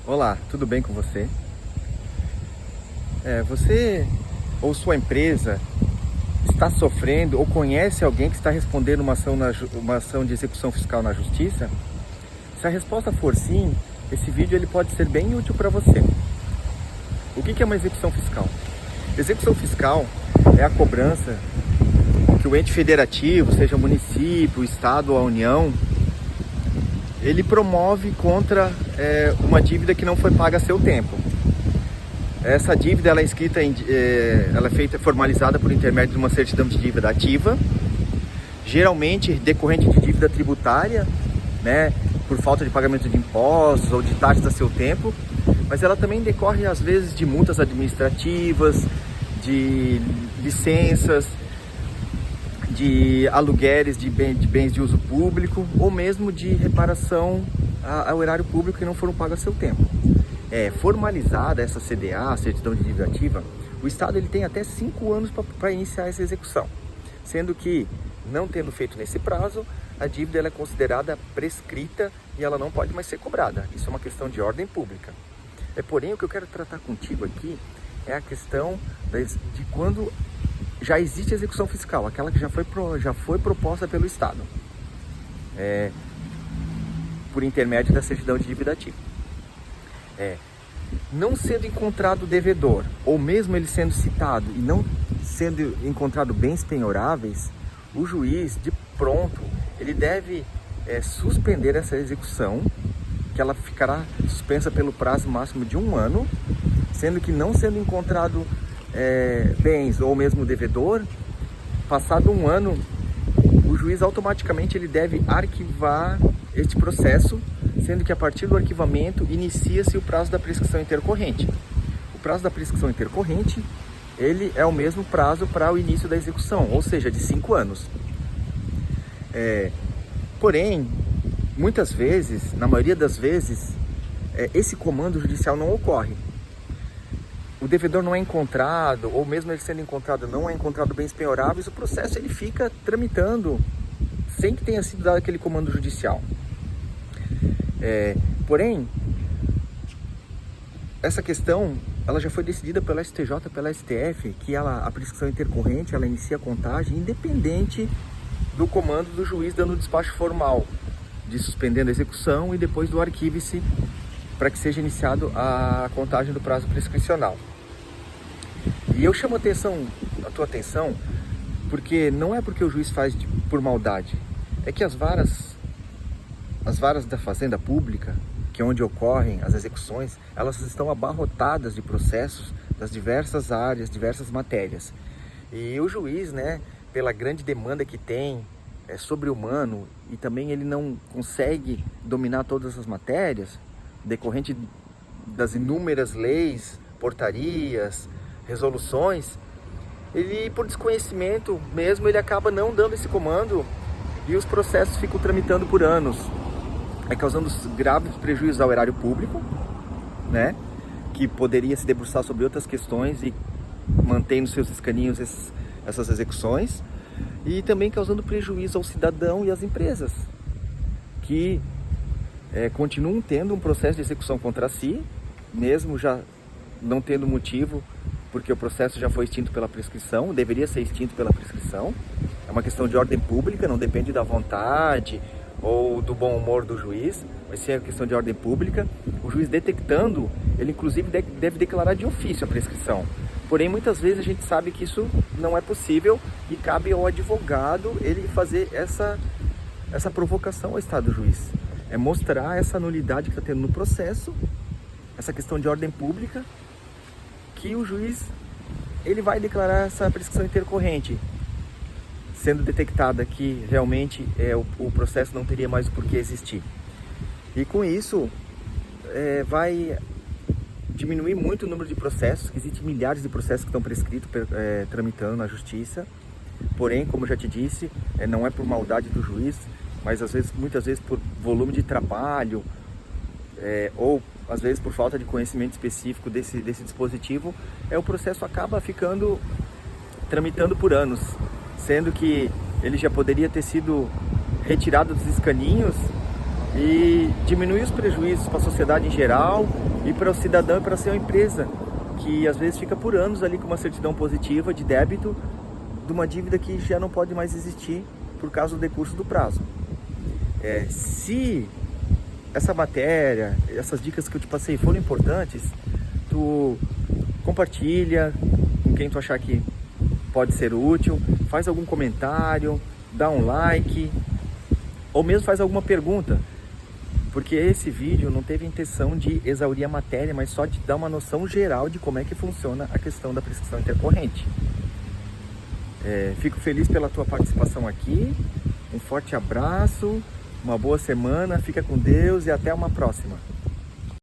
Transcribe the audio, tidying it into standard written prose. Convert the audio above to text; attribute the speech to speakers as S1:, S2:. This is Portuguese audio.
S1: Olá, tudo bem com você? Você ou sua empresa está sofrendo ou conhece alguém que está respondendo uma ação de execução fiscal na Justiça? Se a resposta for sim, esse vídeo ele pode ser bem útil para você. O que é uma execução fiscal? Execução fiscal é a cobrança que o ente federativo, seja o município, o estado ou a União, ele promove contra uma dívida que não foi paga a seu tempo. Essa dívida ela é inscrita ela é feita formalizada por intermédio de uma certidão de dívida ativa, geralmente decorrente de dívida tributária, né, por falta de pagamento de impostos ou de taxas a seu tempo, mas ela também decorre às vezes de multas administrativas, de licenças, de aluguéis de bens de uso público ou mesmo de reparação ao erário público que não foram pagos a seu tempo. Formalizada essa CDA, a certidão de dívida ativa, o Estado ele tem até 5 anos para iniciar essa execução, sendo que, não tendo feito nesse prazo, a dívida ela é considerada prescrita e ela não pode mais ser cobrada. Isso é uma questão de ordem pública. Porém, o que eu quero tratar contigo aqui é a questão de quando já existe execução fiscal, aquela que já foi proposta pelo Estado, por intermédio da certidão de dívida ativa. Não sendo encontrado devedor, ou mesmo ele sendo citado e não sendo encontrado bens penhoráveis, o juiz, de pronto, ele deve suspender essa execução, que ela ficará suspensa pelo prazo máximo de 1 ano, sendo que não sendo encontrado bens ou mesmo devedor, passado 1 ano, o juiz automaticamente ele deve arquivar este processo, sendo que a partir do arquivamento inicia-se o prazo da prescrição intercorrente. O prazo da prescrição intercorrente, ele é o mesmo prazo para o início da execução, ou seja, de 5 anos. Porém, muitas vezes, na maioria das vezes, esse comando judicial não ocorre. O devedor não é encontrado, ou mesmo ele sendo encontrado, não é encontrado bens penhoráveis, o processo ele fica tramitando sem que tenha sido dado aquele comando judicial. Porém, essa questão ela já foi decidida pela STJ, pela STF, que a prescrição intercorrente ela inicia a contagem independente do comando do juiz dando o despacho formal de suspendendo a execução e depois do arquive-se para que seja iniciado a contagem do prazo prescricional. E eu chamo a tua atenção porque não é porque o juiz faz por maldade, é que as varas da Fazenda Pública, que é onde ocorrem as execuções, elas estão abarrotadas de processos das diversas áreas, diversas matérias. E o juiz, pela grande demanda que tem, é sobre-humano, e também ele não consegue dominar todas as matérias, decorrente das inúmeras leis, portarias, resoluções, ele, por desconhecimento mesmo, ele acaba não dando esse comando e os processos ficam tramitando por anos, causando graves prejuízos ao erário público, que poderia se debruçar sobre outras questões e mantém nos seus escaninhos essas execuções, e também causando prejuízo ao cidadão e às empresas, que continuam tendo um processo de execução contra si, mesmo já não tendo motivo, porque o processo já foi extinto pela prescrição, deveria ser extinto pela prescrição. É uma questão de ordem pública, não depende da vontade ou do bom humor do juiz, mas sim é questão de ordem pública. O juiz detectando, ele inclusive deve declarar de ofício a prescrição. Porém, muitas vezes a gente sabe que isso não é possível e cabe ao advogado ele fazer essa provocação ao Estado juiz. É mostrar essa nulidade que está tendo no processo, essa questão de ordem pública, que o juiz ele vai declarar essa prescrição intercorrente, sendo detectada que realmente o processo não teria mais o porquê existir. E com isso vai diminuir muito o número de processos, que existem milhares de processos que estão prescritos, tramitando na justiça. Porém, como eu já te disse, não é por maldade do juiz, mas muitas vezes por volume de trabalho, ou às vezes por falta de conhecimento específico desse dispositivo, o processo acaba ficando tramitando por anos, sendo que ele já poderia ter sido retirado dos escaninhos e diminuir os prejuízos para a sociedade em geral e para o cidadão e para a sua empresa, que às vezes fica por anos ali com uma certidão positiva de débito de uma dívida que já não pode mais existir por causa do decurso do prazo. Se essa matéria, essas dicas que eu te passei foram importantes, tu compartilha com quem tu achar que pode ser útil, faz algum comentário, dá um like, ou mesmo faz alguma pergunta, porque esse vídeo não teve intenção de exaurir a matéria, mas só de dar uma noção geral de como é que funciona a questão da prescrição intercorrente. Fico feliz pela tua participação aqui, um forte abraço, uma boa semana, fica com Deus e até uma próxima.